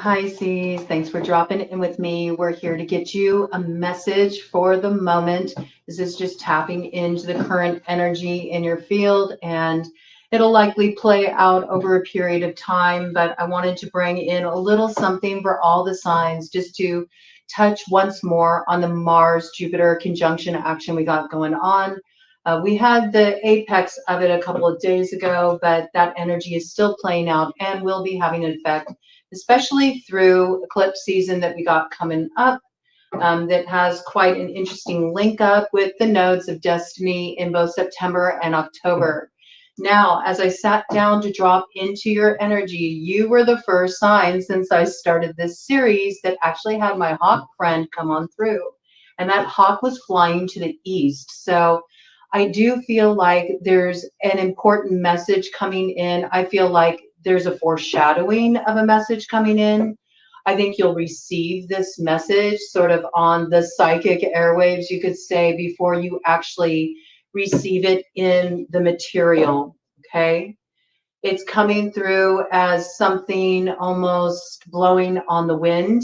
Pisces, thanks for dropping in with me. We're here to get you a message for the moment. This is just tapping into the current energy in your field, and it'll likely play out over a period of time. But I wanted to bring in a little something for all the signs just to touch once more on the Mars-Jupiter conjunction action we got going on. We had the apex of it a couple of days ago, but that energy is still playing out and will be having an effect, especially through eclipse season that we got coming up, that has quite an interesting link up with the nodes of destiny in both September and October. Now, as I sat down to drop into your energy, you were the first sign since I started this series that actually had my hawk friend come on through. And that hawk was flying to the east. So I do feel like there's an important message coming in. I feel like there's a foreshadowing of a message coming in. I think you'll receive this message sort of on the psychic airwaves, you could say, before you actually receive it in the material, okay? It's coming through as something almost blowing on the wind.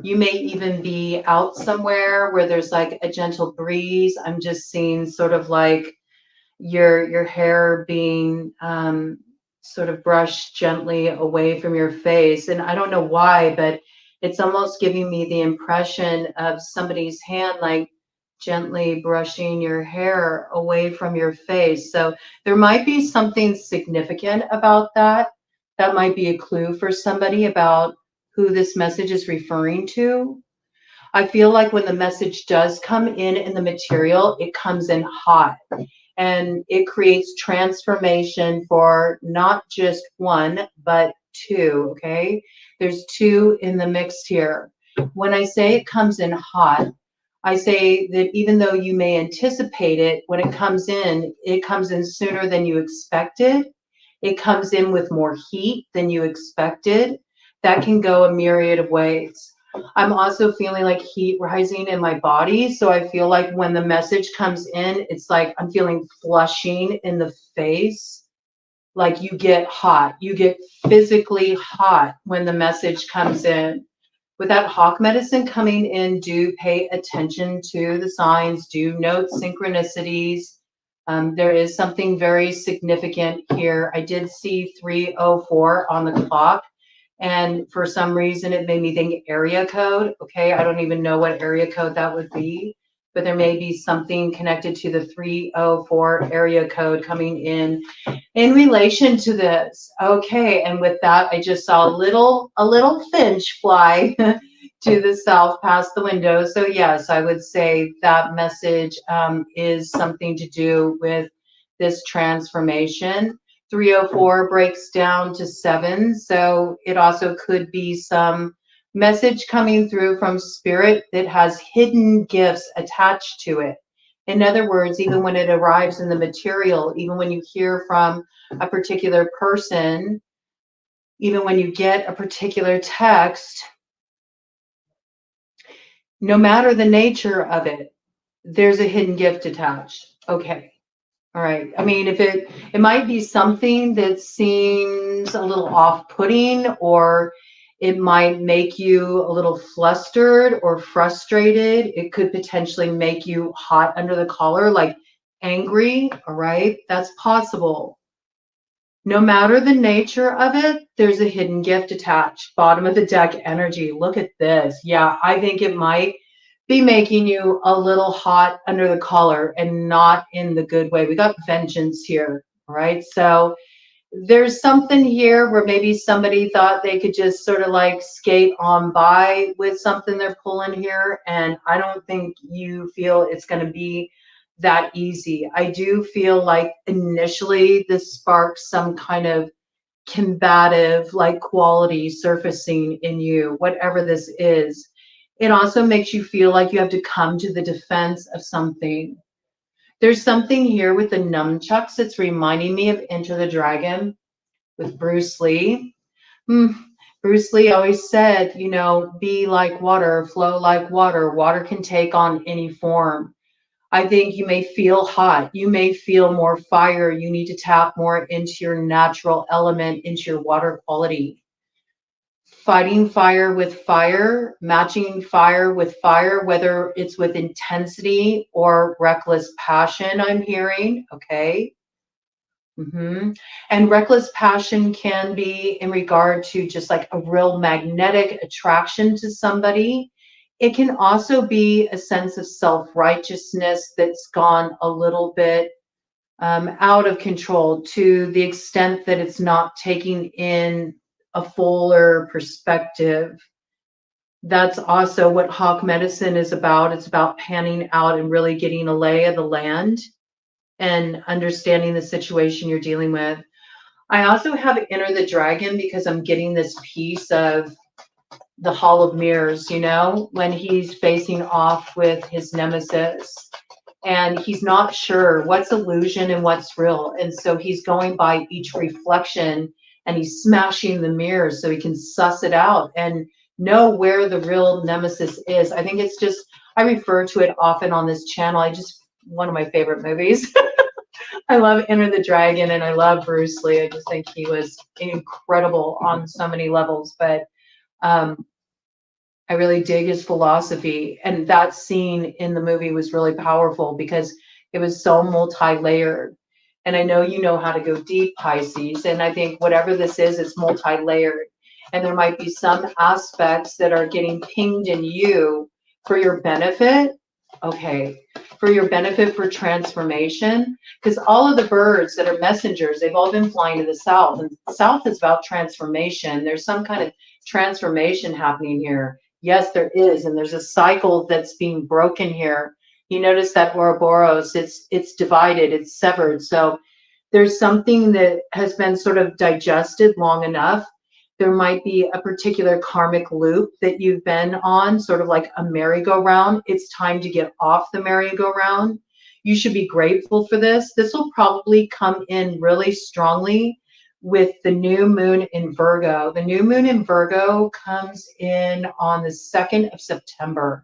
You may even be out somewhere where there's like a gentle breeze. I'm just seeing sort of like your hair being sort of brushed gently away from your face. And I don't know why, but it's almost giving me the impression of somebody's hand like gently brushing your hair away from your face. So there might be something significant about that. That might be a clue for somebody about who this message is referring to. I feel like when the message does come in the material, it comes in hot. And it creates transformation for not just one, but two, okay? There's two in the mix here. When I say it comes in hot, I say that even though you may anticipate it, when it comes in sooner than you expected. It comes in with more heat than you expected. That can go a myriad of ways. I'm also feeling like heat rising in my body. So I feel like when the message comes in, it's like I'm feeling flushing in the face. Like you get hot. You get physically hot when the message comes in. With that hawk medicine coming in, do pay attention to the signs. Do note synchronicities. There is something very significant here. I did see 304 on the clock. And for some reason, it made me think area code. Okay, I don't even know what area code that would be, but there may be something connected to the 304 area code coming in relation to this. Okay, and with that, I just saw a little finch fly to the south past the window. So yes, I would say that message is something to do with this transformation. 304 breaks down to 7, so it also could be some message coming through from spirit that has hidden gifts attached to it. In other words, even when it arrives in the material, even when you hear from a particular person, even when you get a particular text, no matter the nature of it, there's a hidden gift attached. Okay. All right. I mean, if it might be something that seems a little off-putting, or it might make you a little flustered or frustrated. It could potentially make you hot under the collar, like angry. All right. That's possible. No matter the nature of it, there's a hidden gift attached. Bottom of the deck energy. Look at this. Yeah, I think it might be making you a little hot under the collar and not in the good way. We got vengeance here, right? So there's something here where maybe somebody thought they could just sort of like skate on by with something they're pulling here. And I don't think you feel it's going to be that easy. I do feel like initially this sparks some kind of combative like quality surfacing in you, whatever this is. It also makes you feel like you have to come to the defense of something. There's something here with the nunchucks that's reminding me of Enter the Dragon with Bruce Lee. Bruce Lee always said, you know, be like water, flow like water. Water can take on any form. I think you may feel hot. You may feel more fire. You need to tap more into your natural element, into your water quality. fighting fire with fire, matching fire with fire, whether it's with intensity or reckless passion, I'm hearing, okay? And reckless passion can be in regard to just like a real magnetic attraction to somebody. It can also be a sense of self-righteousness that's gone a little bit out of control to the extent that it's not taking in a fuller perspective. That's also what hawk medicine is about. It's about panning out and really getting a lay of the land and understanding the situation you're dealing with. I also have Enter the Dragon because I'm getting this piece of the Hall of Mirrors, you know, when he's facing off with his nemesis and he's not sure what's illusion and what's real. And so he's going by each reflection and he's smashing the mirrors so he can suss it out and know where the real nemesis is. I think it's just, I refer to it often on this channel. One of my favorite movies. I love Enter the Dragon and I love Bruce Lee. I just think he was incredible on so many levels, but I really dig his philosophy. And that scene in the movie was really powerful because it was so multi-layered. And I know you know how to go deep, Pisces. And I think whatever this is, it's multi-layered. And there might be some aspects that are getting pinged in you for your benefit. Okay, for your benefit for transformation. Because all of the birds that are messengers, they've all been flying to the south. And the south is about transformation. There's some kind of transformation happening here. Yes, there is. And there's a cycle that's being broken here. You notice that Ouroboros, it's divided, it's severed. So there's something that has been sort of digested long enough. There might be a particular karmic loop that you've been on, sort of like a merry-go-round. It's time to get off the merry-go-round. You should be grateful for this. This will probably come in really strongly with the new moon in Virgo. The new moon in Virgo comes in on the 2nd of September.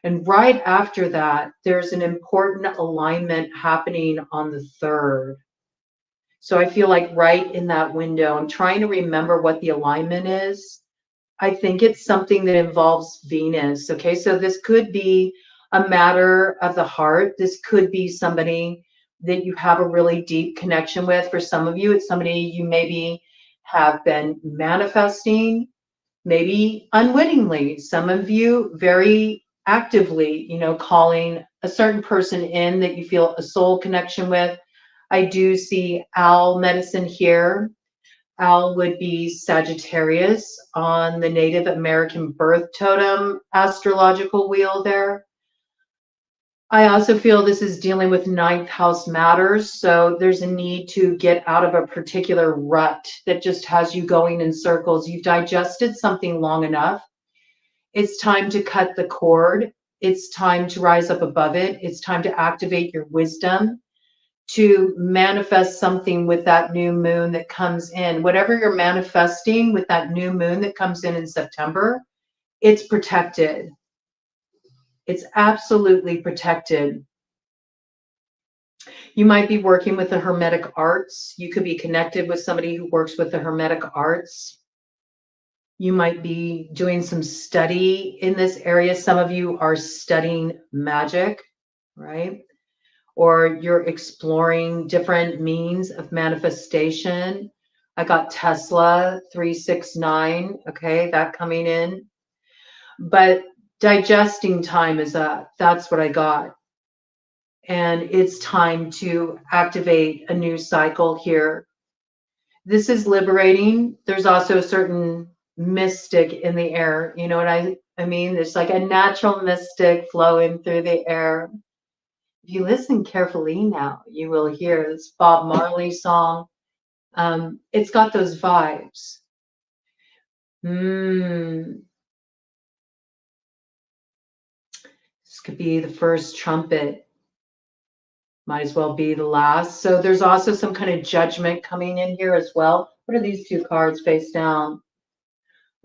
And right after that, there's an important alignment happening on the 3rd. So I feel like right in that window, I'm trying to remember what the alignment is. I think it's something that involves Venus. Okay, so this could be a matter of the heart. This could be somebody that you have a really deep connection with. For some of you, it's somebody you maybe have been manifesting, maybe unwittingly. Some of you very actively, you know, calling a certain person in that you feel a soul connection with. I do see owl medicine here. Owl would be Sagittarius on the Native American birth totem astrological wheel there. I also feel this is dealing with 9th house matters. So there's a need to get out of a particular rut that just has you going in circles. You've digested something long enough. It's time to cut the cord. It's time to rise up above it. It's time to activate your wisdom, to manifest something with that new moon that comes in. Whatever you're manifesting with that new moon that comes in September, it's protected. It's absolutely protected. You might be working with the Hermetic arts. You could be connected with somebody who works with the Hermetic arts. You might be doing some study in this area. Some of you are studying magic, right? Or you're exploring different means of manifestation. I got Tesla 369, okay, that coming in. But digesting time is up. That's what I got. And it's time to activate a new cycle here. This is liberating. There's also a certain mystic in the air. You know what I mean? There's like a natural mystic flowing through the air. If you listen carefully now, you will hear this Bob Marley song. It's got those vibes. This could be the first trumpet. Might as well be the last. So there's also some kind of judgment coming in here as well. What are these two cards face down?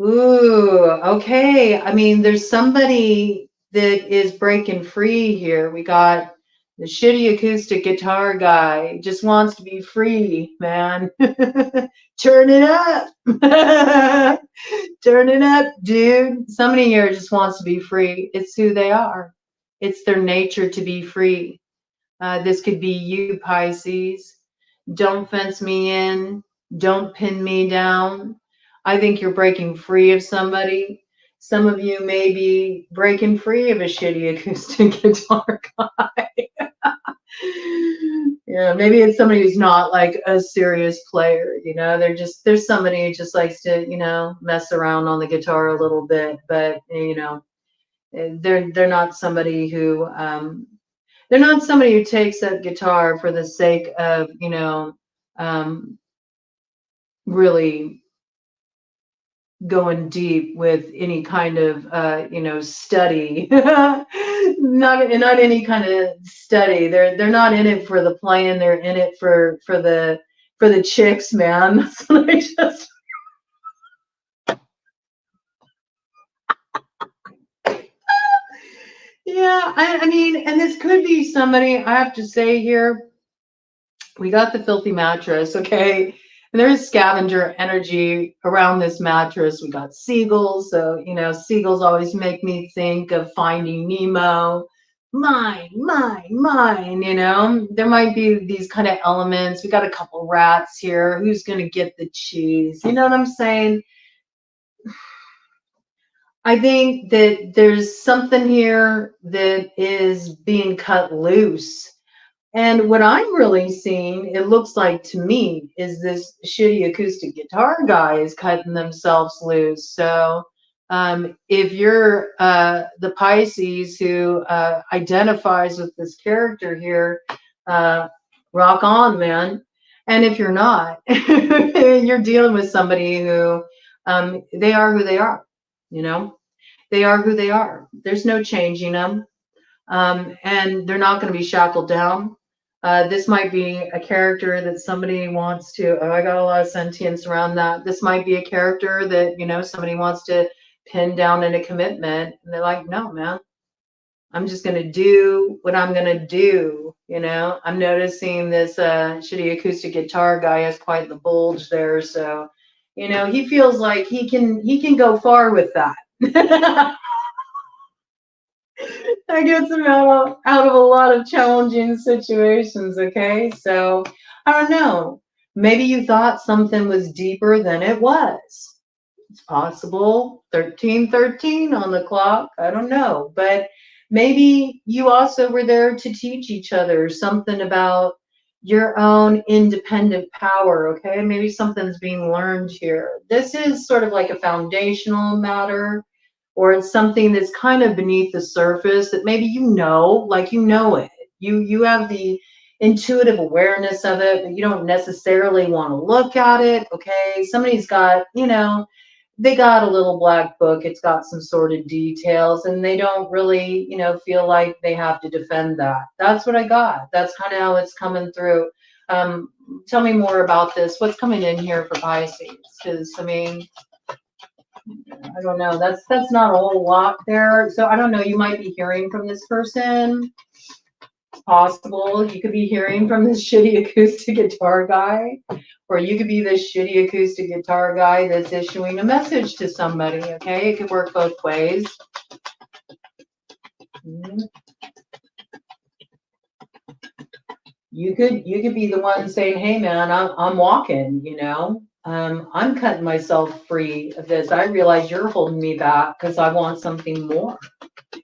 Ooh, okay. I mean, there's somebody that is breaking free here. We got The shitty acoustic guitar guy just wants to be free, man. Turn it up. Turn it up, dude. Somebody here just wants to be free. It's who they are. It's their nature to be free. This could be you, Pisces. Don't fence me in. Don't pin me down. I think you're breaking free of somebody. Some of you may be breaking free of a shitty acoustic guitar guy. Yeah, maybe it's somebody who's not like a serious player, you know, there's somebody who just likes to, you know, mess around on the guitar a little bit, but you know, they're not somebody who they're not somebody who takes that guitar for the sake of, you know, really going deep with any kind of you know, study. Not any kind of study. They're not in it for the playing, they're in it for the chicks, man. That's what I just yeah, I mean, and this could be somebody, I have to say here, we got the filthy mattress, okay? And there's scavenger energy around this mattress. We got seagulls, so you know, seagulls always make me think of Finding Nemo. Mine, mine, mine, you know. There might be these kind of elements. We got a couple rats here. Who's gonna get the cheese? You know what I'm saying? I think that there's something here that is being cut loose. And what I'm really seeing, it looks like to me, is this shitty acoustic guitar guy is cutting themselves loose. So if you're the Pisces who identifies with this character here, uh, rock on, man. And if you're not, you're dealing with somebody who they are who they are, you know, they are who they are. There's no changing them. And they're not going to be shackled down. This might be a character that somebody wants to, oh, I got a lot of sentience around that. This might be a character that, you know, somebody wants to pin down in a commitment. And they're like, no, man, I'm just going to do what I'm going to do. You know, I'm noticing this shitty acoustic guitar guy has quite the bulge there. So, you know, he feels like he can go far with that. That gets him out of a lot of challenging situations, okay? So, I don't know. Maybe you thought something was deeper than it was. It's possible. 1313 on the clock. I don't know. But maybe you also were there to teach each other something about your own independent power, okay? Maybe something's being learned here. This is sort of like a foundational matter, or it's something that's kind of beneath the surface that maybe you know, like you know it. You have the intuitive awareness of it, but you don't necessarily want to look at it, okay? Somebody's got, you know, they got a little black book, it's got some sordid details, and they don't really, you know, feel like they have to defend that. That's what I got. That's kind of how it's coming through. Tell me more about this. What's coming in here for Pisces? Because I mean, I don't know. That's not a whole lot there. So I don't know. You might be hearing from this person. It's possible. You could be hearing from this shitty acoustic guitar guy, or you could be this shitty acoustic guitar guy that's issuing a message to somebody. Okay, it could work both ways. You could be the one saying, "Hey, man, I'm walking. You know, I'm cutting myself free of this. I realize you're holding me back because I want something more.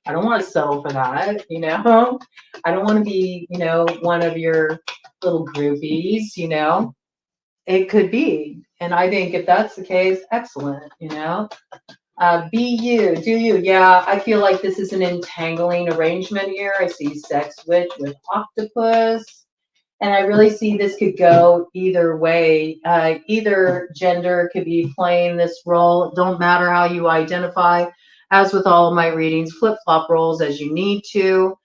I don't want to settle for that. You know, I don't want to be, you know, one of your little groupies. You know, it could be, and I think if that's the case, excellent. You know." Be you, do you? Yeah, I feel like this is an entangling arrangement here. I see sex witch with octopus. And I really see this could go either way. Either gender could be playing this role. It don't matter how you identify. As with all of my readings, flip-flop roles as you need to.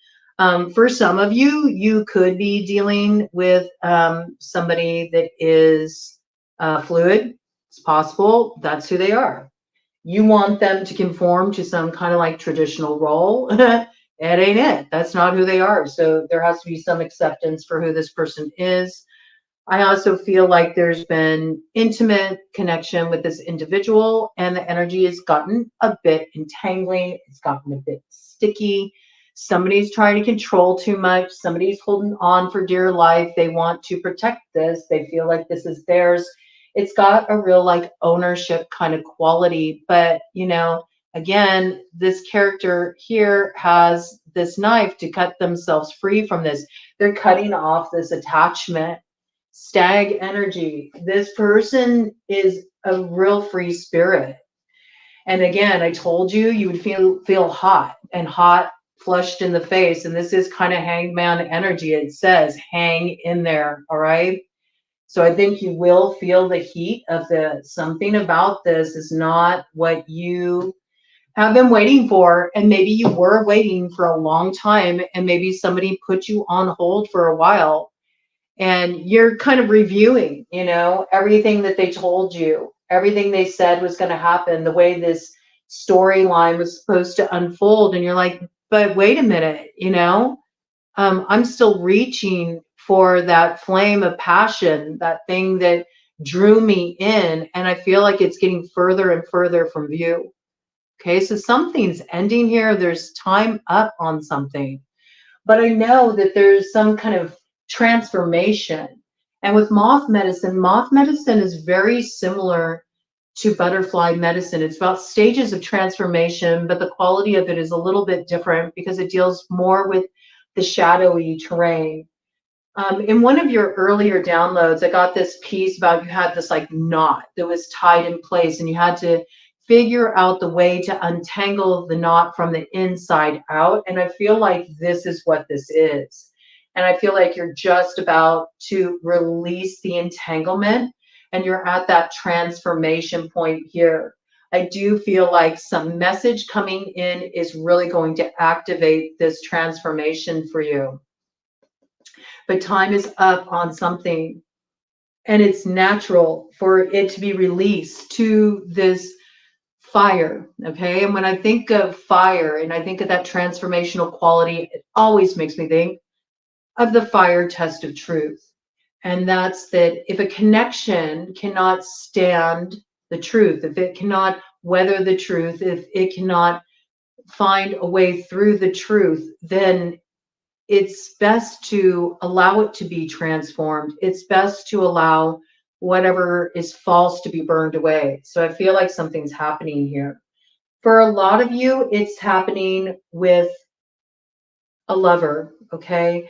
For some of you, you could be dealing with somebody that is fluid. It's possible. That's who they are. You want them to conform to some kind of like traditional role. it ain't it. That's not who they are. So there has to be some acceptance for who this person is. I also feel like there's been intimate connection with this individual, and the energy has gotten a bit entangling. It's gotten a bit sticky. Somebody's trying to control too much. Somebody's holding on for dear life. They want to protect this. They feel like this is theirs. It's got a real like ownership kind of quality. But, you know, again, this character here has this knife to cut themselves free from this. They're cutting off this attachment. Stag energy. This person is a real free spirit. And again, I told you you would feel hot and hot flushed in the face. And this is kind of hangman energy. It says hang in there. All right. So I think you will feel the heat of the something about this is not what you have been waiting for. And maybe you were waiting for a long time, and maybe somebody put you on hold for a while. And you're kind of reviewing, you know, everything that they told you, everything they said was going to happen, the way this storyline was supposed to unfold. And you're like, but wait a minute, you know, I'm still reaching for that flame of passion, that thing that drew me in. And I feel like it's getting further and further from view. Okay, so something's ending here. There's time up on something. But I know that there's some kind of transformation. And with moth medicine is very similar to butterfly medicine. It's about stages of transformation, but the quality of it is a little bit different because it deals more with the shadowy terrain. In one of your earlier downloads, I got this piece about you had this like knot that was tied in place, and you had to figure out the way to untangle the knot from the inside out. And I feel like this is what this is. And I feel like you're just about to release the entanglement, and you're at that transformation point here. I do feel like some message coming in is really going to activate this transformation for you. But time is up on something, and it's natural for it to be released to this fire. Okay. And when I think of fire and I think of that transformational quality, it always makes me think of the fire test of truth. And that's that if a connection cannot stand the truth, if it cannot weather the truth, if it cannot find a way through the truth, then it's best to allow it to be transformed. It's best to allow whatever is false to be burned away. So I feel like something's happening here. For a lot of you, it's happening with a lover, okay?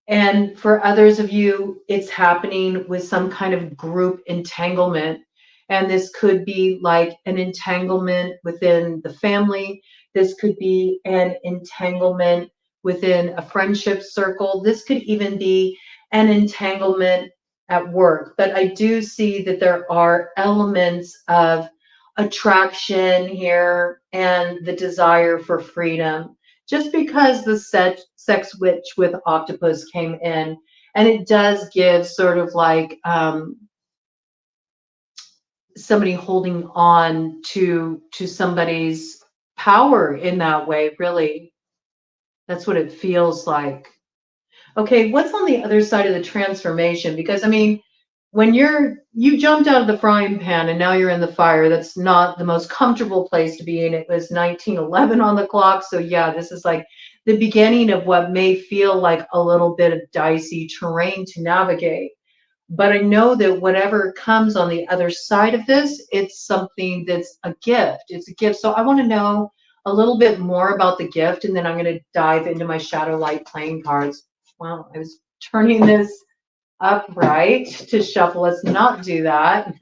And for others of you, it's happening with some kind of group entanglement. And this could be like an entanglement within the family. This could be an entanglement within a friendship circle. This could even be an entanglement at work. But I do see that there are elements of attraction here and the desire for freedom. Just because the sex witch with octopus came in, and it does give sort of like somebody holding on to somebody's power in that way. Really, that's what it feels like. Okay, what's on the other side of the transformation? Because I mean, when you jumped out of the frying pan and now you're in the fire, that's not the most comfortable place to be in. It was 1911 on the clock. So yeah, this is like the beginning of what may feel like a little bit of dicey terrain to navigate. But I know that whatever comes on the other side of this, it's something that's a gift. It's a gift. So I want to know a little bit more about the gift, and then I'm going to dive into my shadow light playing cards. Wow, I was turning this upright to shuffle. Let's not do that.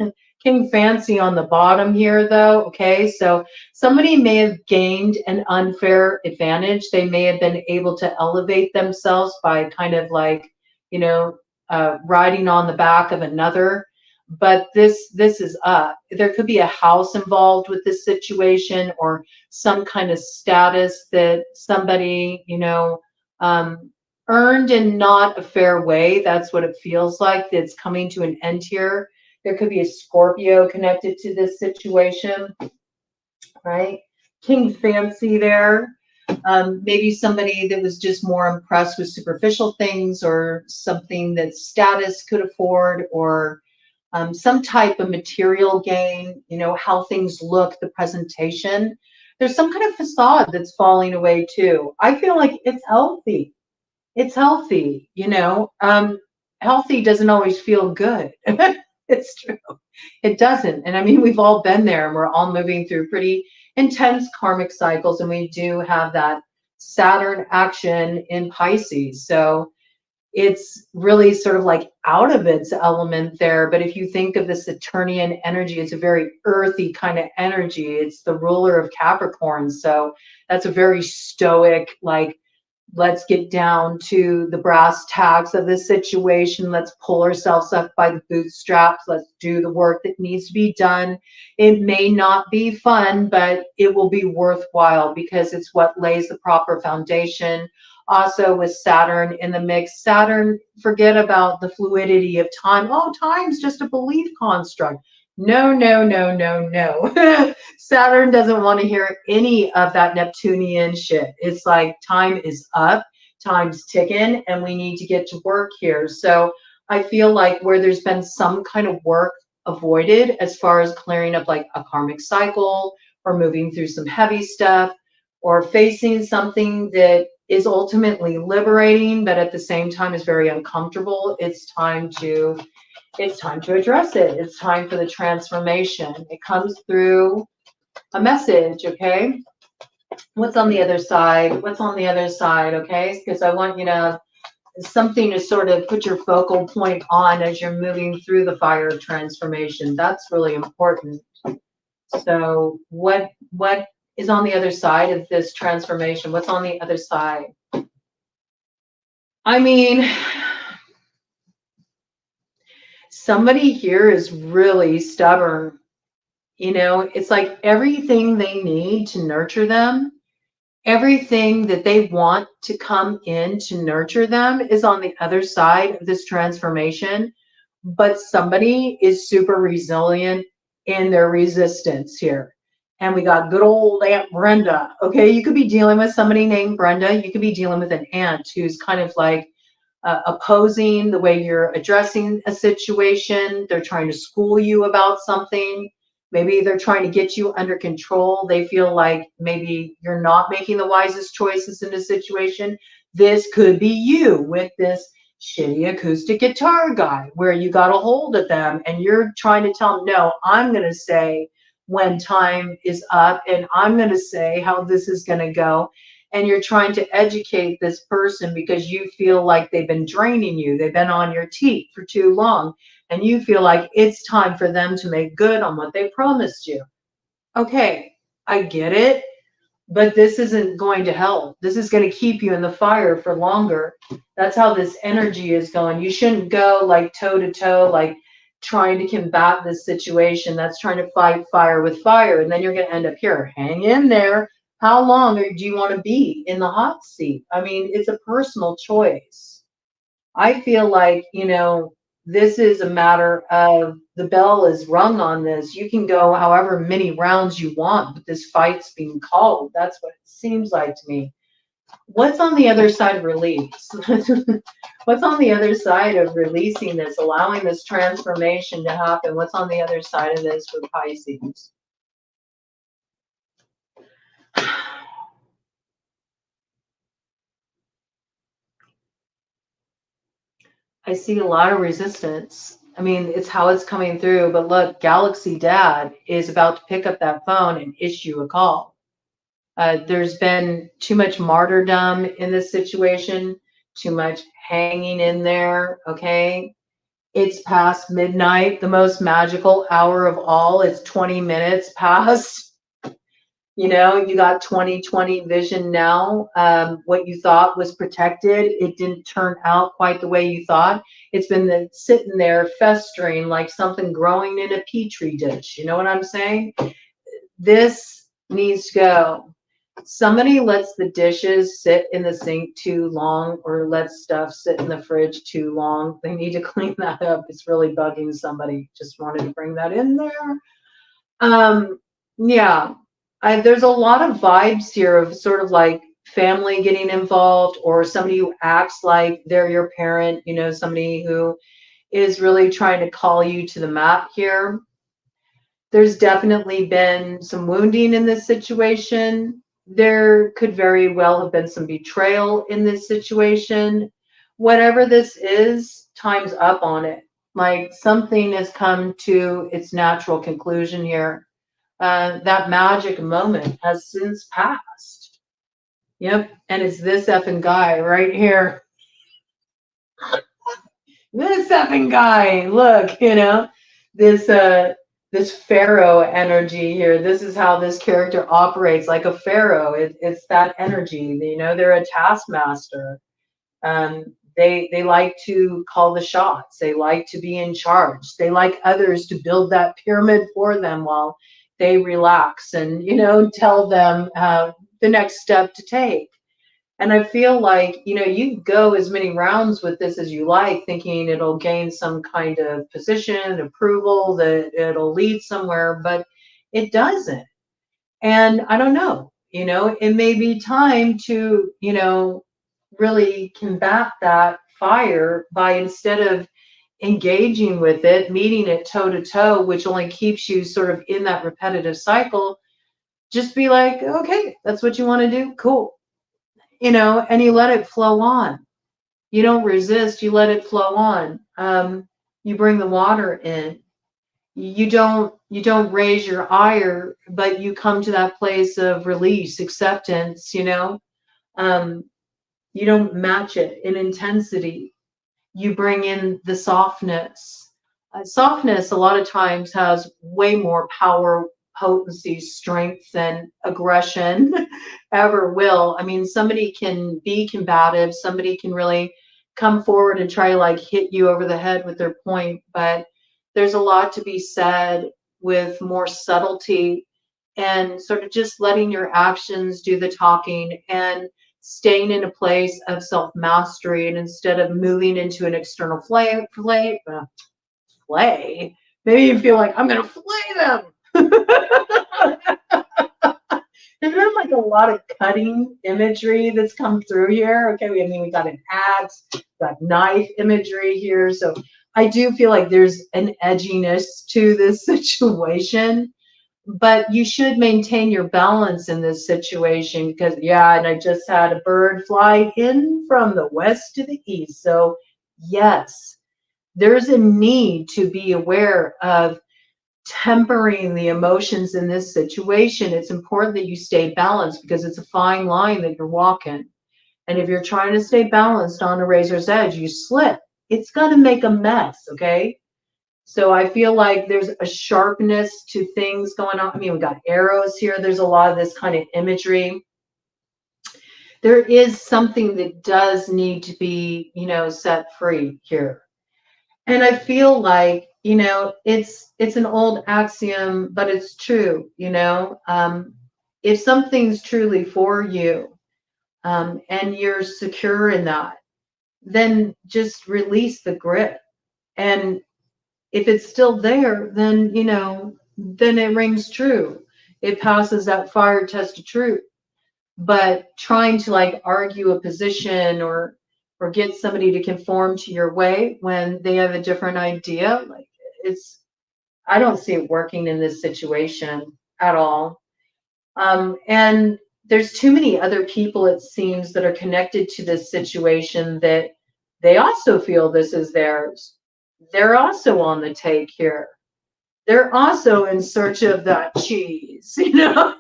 King Fancy on the bottom here, though. Okay, so somebody may have gained an unfair advantage. They may have been able to elevate themselves by kind of like, you know, riding on the back of another. But this is up. There could be a house involved with this situation, or some kind of status that somebody, you know, earned in not a fair way. That's what it feels like. It's coming to an end here. There could be a Scorpio connected to this situation, right? King Fancy there. Maybe somebody that was just more impressed with superficial things or something that status could afford, or some type of material gain, you know, how things look, the presentation. There's some kind of facade that's falling away too. I feel like it's healthy. It's healthy, you know. Healthy doesn't always feel good. It's true. It doesn't. And I mean, we've all been there, and we're all moving through pretty intense karmic cycles, and we do have that Saturn action in Pisces. So it's really sort of like out of its element there. But if you think of the Saturnian energy, it's a very earthy kind of energy. It's the ruler of Capricorn. So that's a very stoic, like, let's get down to the brass tacks of this situation. Let's pull ourselves up by the bootstraps. Let's do the work that needs to be done. It may not be fun, but it will be worthwhile because it's what lays the proper foundation. Also, with Saturn in the mix, Saturn, forget about the fluidity of time. Oh, time's just a belief construct. No, no, no, no, no. Saturn doesn't want to hear any of that Neptunian shit. It's like time is up, time's ticking, and we need to get to work here. So I feel like where there's been some kind of work avoided as far as clearing up like a karmic cycle or moving through some heavy stuff or facing something that is ultimately liberating, but at the same time is very uncomfortable, it's time to address it. It's time for the transformation. It comes through a message, okay? What's on the other side? What's on the other side, okay? Because I want you to, something to sort of put your focal point on as you're moving through the fire of transformation. That's really important. So what is on the other side of this transformation? What's on the other side? I mean, somebody here is really stubborn. You know, it's like everything they need to nurture them, everything that they want to come in to nurture them is on the other side of this transformation. But somebody is super resilient in their resistance here. And we got good old Aunt Brenda. Okay, you could be dealing with somebody named Brenda. You could be dealing with an aunt who's kind of like opposing the way you're addressing a situation. They're trying to school you about something. Maybe they're trying to get you under control. They feel like maybe you're not making the wisest choices in a situation. This could be you with this shitty acoustic guitar guy where you got a hold of them and you're trying to tell them, no, I'm going to say when time is up and I'm going to say how this is going to go. And you're trying to educate this person because you feel like they've been draining you. They've been on your teat for too long. And you feel like it's time for them to make good on what they promised you. Okay, I get it, but this isn't going to help. This is going to keep you in the fire for longer. That's how this energy is going. You shouldn't go like toe to toe, like trying to combat this situation. That's trying to fight fire with fire. And then you're going to end up here. Hang in there. How long do you want to be in the hot seat? I mean, it's a personal choice. I feel like, you know, this is a matter of the bell is rung on this. You can go however many rounds you want, but this fight's being called. That's what it seems like to me. What's on the other side of release? What's on the other side of releasing this, allowing this transformation to happen? What's on the other side of this for Pisces? I see a lot of resistance. I mean, it's how it's coming through. But look, Galaxy Dad is about to pick up that phone and issue a call. There's been too much martyrdom in this situation, too much hanging in there, okay? It's past midnight, the most magical hour of all. It's 20 minutes past. You know, you got 20/20 vision now. What you thought was protected, it didn't turn out quite the way you thought. It's been sitting there festering like something growing in a petri dish. You know what I'm saying? This needs to go. Somebody lets the dishes sit in the sink too long or lets stuff sit in the fridge too long. They need to clean that up. It's really bugging somebody. Just wanted to bring that in there. Yeah. There's a lot of vibes here of sort of like family getting involved, or somebody who acts like they're your parent, you know, somebody who is really trying to call you to the mat here. There's definitely been some wounding in this situation. There could very well have been some betrayal in this situation. Whatever this is, time's up on it. Like something has come to its natural conclusion here. That magic moment has since passed. Yep. And it's this effing guy right here. This effing guy. Look, you know, this this pharaoh energy here. This is how this character operates, like a pharaoh. It's that energy. You know, they're a taskmaster. They like to call the shots. They like to be in charge. They like others to build that pyramid for them while they relax and, you know, tell them the next step to take. And I feel like, you know, you go as many rounds with this as you like, thinking it'll gain some kind of position, approval, that it'll lead somewhere, but it doesn't. And I don't know, you know, it may be time to, you know, really combat that fire by, instead of engaging with it, meeting it toe to toe, which only keeps you sort of in that repetitive cycle, just be like, okay, that's what you want to do. Cool. You know, and you let it flow on. You don't resist, you let it flow on. You bring the water in. You don't raise your ire, but you come to that place of release, acceptance, you know. Um, you don't match it in intensity. You bring in the softness. Softness a lot of times has way more power, potency, strength than aggression ever will. I mean, somebody can be combative, somebody can really come forward and try to like hit you over the head with their point, but there's a lot to be said with more subtlety and sort of just letting your actions do the talking and staying in a place of self mastery, and instead of moving into an external play, maybe you feel like I'm going to flay them. There's been like a lot of cutting imagery that's come through here. Okay, we got an axe, got knife imagery here. So I do feel like there's an edginess to this situation, but you should maintain your balance in this situation because, yeah, and I just had a bird fly in from the west to the east. So, yes, there's a need to be aware of tempering the emotions in this situation. It's important that you stay balanced because it's a fine line that you're walking. And if you're trying to stay balanced on a razor's edge, you slip. It's going to make a mess, okay? So I feel like there's a sharpness to things going on. I mean, we got arrows here. There's a lot of this kind of imagery. There is something that does need to be, you know, set free here. And I feel like, you know, it's an old axiom, but it's true, you know. If something's truly for you, and you're secure in that, then just release the grip. And if it's still there, then, you know, then it rings true. It passes that fire test of truth. But trying to like argue a position or get somebody to conform to your way when they have a different idea, like it's, I don't see it working in this situation at all. And there's too many other people, it seems, that are connected to this situation that they also feel this is theirs. They're also on the take here. They're also in search of that cheese, you know?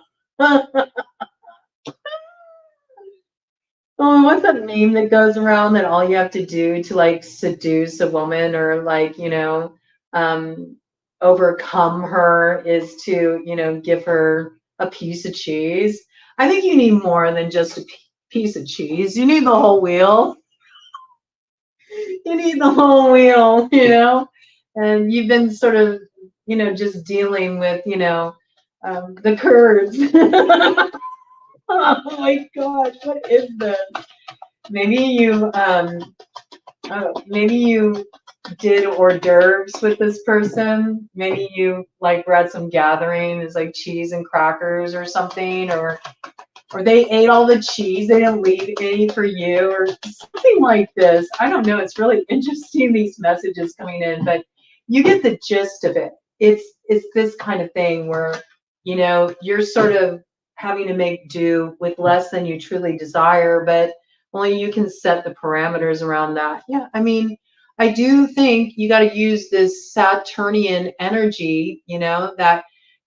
Oh, what's that meme that goes around that all you have to do to like seduce a woman or like, you know, um, overcome her is to, you know, give her a piece of cheese? I think you need more than just a piece of cheese. You need the whole wheel. You need the whole wheel, you know? And you've been sort of, you know, just dealing with, you know, the curds. Oh my God, what is this? Maybe you, maybe you did hors d'oeuvres with this person. Maybe you like were at some gathering. It's like cheese and crackers or something, or or they ate all the cheese, they didn't leave any for you, or something like this. I don't know. It's really interesting, these messages coming in, but you get the gist of it. It's this kind of thing where, you know, you're sort of having to make do with less than you truly desire, but only you can set the parameters around that. Yeah, I mean, I do think you got to use this Saturnian energy, you know, that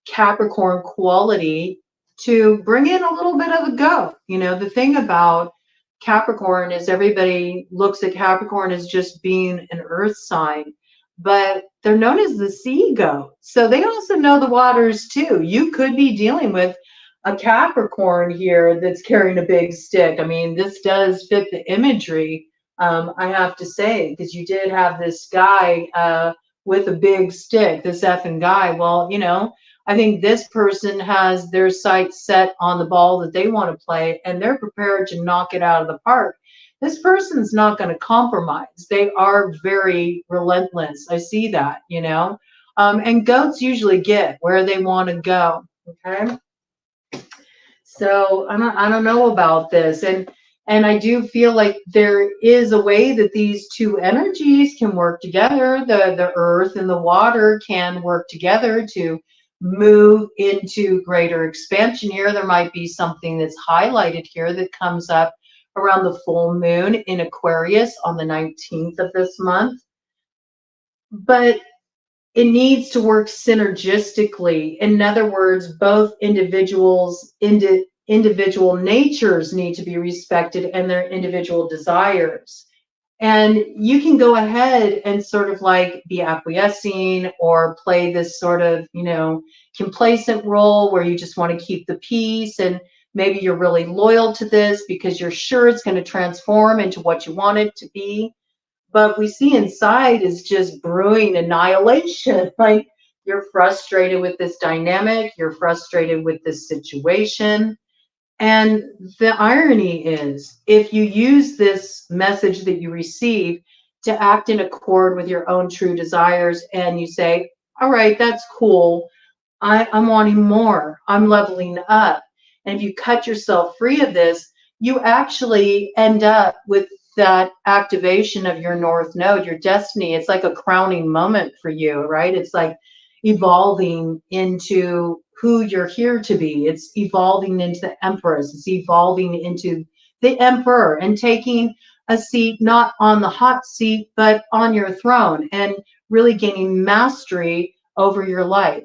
Capricorn quality to bring in a little bit of a go. You know, the thing about Capricorn is everybody looks at Capricorn as just being an earth sign, but they're known as the sea goat. So they also know the waters too. You could be dealing with a Capricorn here that's carrying a big stick. I mean, this does fit the imagery, I have to say, because you did have this guy with a big stick, this effing guy. Well, you know, I think this person has their sights set on the ball that they want to play, and they're prepared to knock it out of the park. This person's not going to compromise. They are very relentless. I see that, you know. And goats usually get where they want to go. Okay. So I don't know about this, and I do feel like there is a way that these two energies can work together. The earth and the water can work together to move into greater expansion here. There might be something that's highlighted here that comes up around the full moon in Aquarius on the 19th of this month. But it needs to work synergistically. In other words, both individual natures need to be respected and their individual desires. And you can go ahead and sort of like be acquiescing or play this sort of, you know, complacent role where you just want to keep the peace, and maybe you're really loyal to this because you're sure it's going to transform into what you want it to be. But we see inside is just brewing annihilation. Like, you're frustrated with this dynamic, you're frustrated with this situation. And the irony is, if you use this message that you receive to act in accord with your own true desires, and you say, all right, that's cool, I'm wanting more, I'm leveling up. And if you cut yourself free of this, you actually end up with that activation of your North Node, your destiny. It's like a crowning moment for you, right? It's like evolving into who you're here to be. It's evolving into the Empress. It's evolving into the Emperor and taking a seat, not on the hot seat, but on your throne, and really gaining mastery over your life.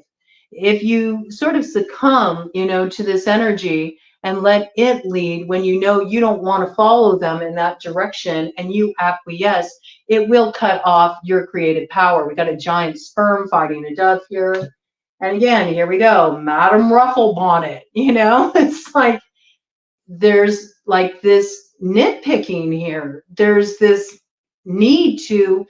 If you sort of succumb, you know, to this energy and let it lead when you know you don't want to follow them in that direction, and you acquiesce, it will cut off your creative power. We got a giant sperm fighting a dove here. And again, here we go, Madam Rufflebonnet, you know, it's like there's like this nitpicking here. There's this need to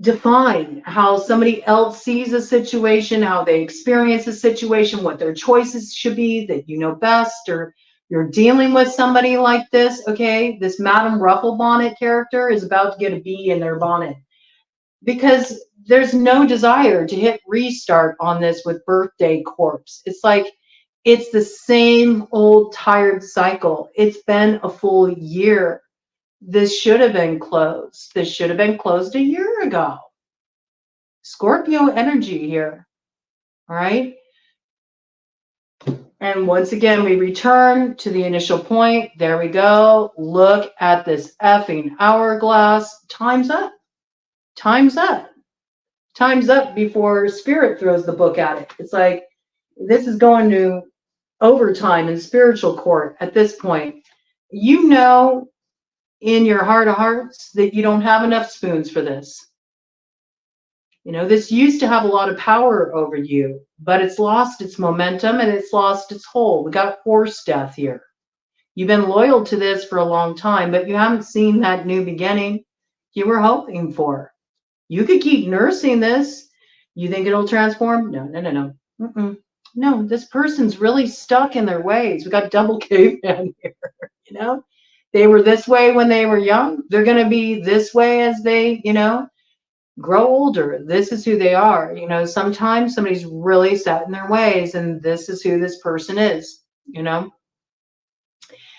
define how somebody else sees a situation, how they experience a situation, what their choices should be, that you know best, or you're dealing with somebody like this. Okay, this Madam Rufflebonnet character is about to get a bee in their bonnet, because there's no desire to hit restart on this with Birthday Corpse. It's like it's the same old tired cycle. It's been a full year. This should have been closed. This should have been closed a year ago. Scorpio energy here. All right. And once again, we return to the initial point. There we go. Look at this effing hourglass. Time's up. Time's up. Time's up before Spirit throws the book at it. It's like, this is going to overtime in spiritual court at this point. You know, in your heart of hearts, that you don't have enough spoons for this. You know, this used to have a lot of power over you, but it's lost its momentum and it's lost its hold. We got horse death here. You've been loyal to this for a long time, but you haven't seen that new beginning you were hoping for. You could keep nursing this. You think it'll transform? No, no, no, no. Mm-mm. No, this person's really stuck in their ways. We got double caveman here, you know? They were this way when they were young. They're going to be this way as they, you know, grow older. This is who they are. You know, sometimes somebody's really set in their ways, and this is who this person is, you know?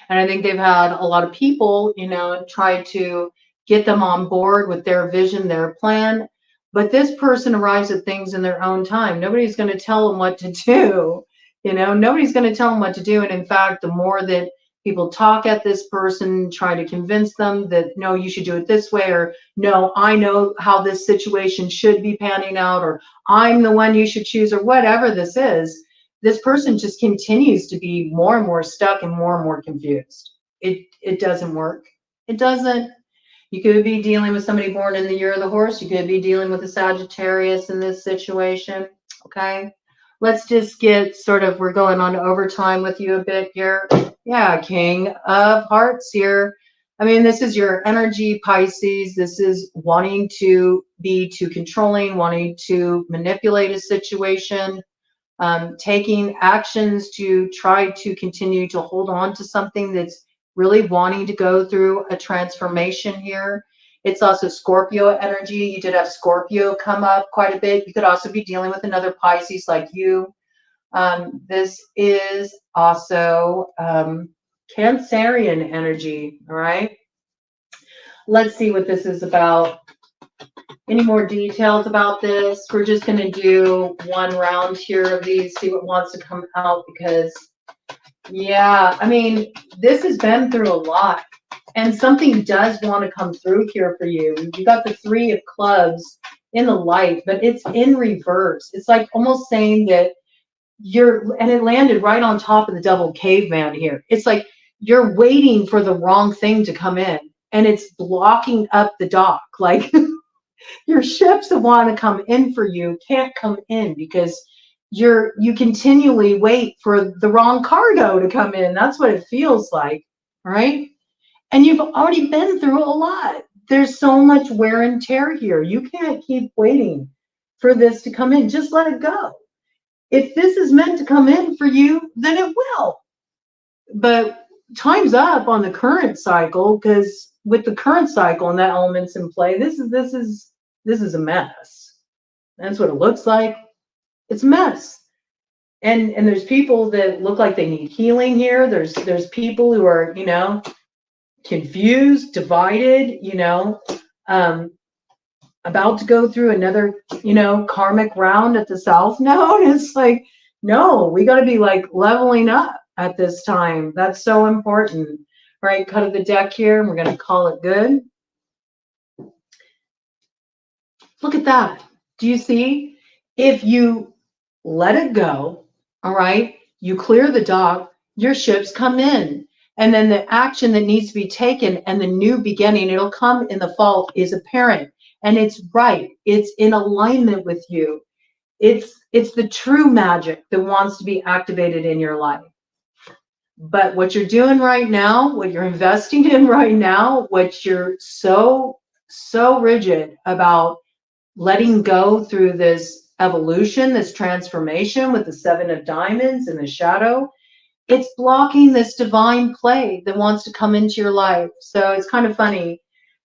And I think they've had a lot of people, you know, try to get them on board with their vision, their plan. But this person arrives at things in their own time. Nobody's going to tell them what to do. You know, nobody's going to tell them what to do. And in fact, the more that people talk at this person, try to convince them that, no, you should do it this way, or no, I know how this situation should be panning out, or I'm the one you should choose, or whatever this person just continues to be more and more stuck and more confused. It doesn't work. It doesn't. You could be dealing with somebody born in the year of the horse. You could be dealing with a Sagittarius in this situation. Okay. Let's just get sort of, we're going on overtime with you a bit here. Yeah, King of Hearts here. I mean, this is your energy, Pisces. This is wanting to be too controlling, wanting to manipulate a situation, taking actions to try to continue to hold on to something that's really wanting to go through a transformation here. It's also Scorpio energy. You did have Scorpio come up quite a bit. You could also be dealing with another Pisces like you. This is also Cancerian energy, all right? Let's see what this is about. Any more details about this? We're just going to do one round here of these, see what wants to come out, because, yeah, I mean, this has been through a lot, and something does want to come through here for you. You got the 3 of clubs in the light, but it's in reverse. It's like almost saying that and it landed right on top of the double caveman here. It's like you're waiting for the wrong thing to come in, and it's blocking up the dock. Like your ships that want to come in for you can't come in because you continually wait for the wrong cargo to come in. That's what it feels like, right? And you've already been through a lot. There's so much wear and tear here. You can't keep waiting for this to come in. Just let it go. If this is meant to come in for you, then it will. But time's up on the current cycle, because with the current cycle and the elements in play, this is a mess. That's what it looks like. It's a mess. And there's people that look like they need healing here. There's people who are, you know, confused, divided, you know, about to go through another, you know, karmic round at the South Node. It's like, no, we got to be like leveling up at this time. That's so important. All right, cut of the deck here, and we're going to call it good. Look at that. Do you see? If you let it go, all right, you clear the dock, your ships come in. And then the action that needs to be taken and the new beginning, it'll come in the fall, is apparent. And it's right. It's in alignment with you. It's the true magic that wants to be activated in your life. But what you're doing right now, what you're investing in right now, what you're so rigid about letting go through this evolution, this transformation with the 7 of diamonds and the shadow, it's blocking this divine play that wants to come into your life. So it's kind of funny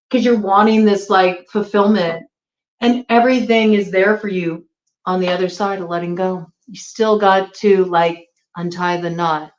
because you're wanting this like fulfillment, and everything is there for you on the other side of letting go. You still got to like untie the knot.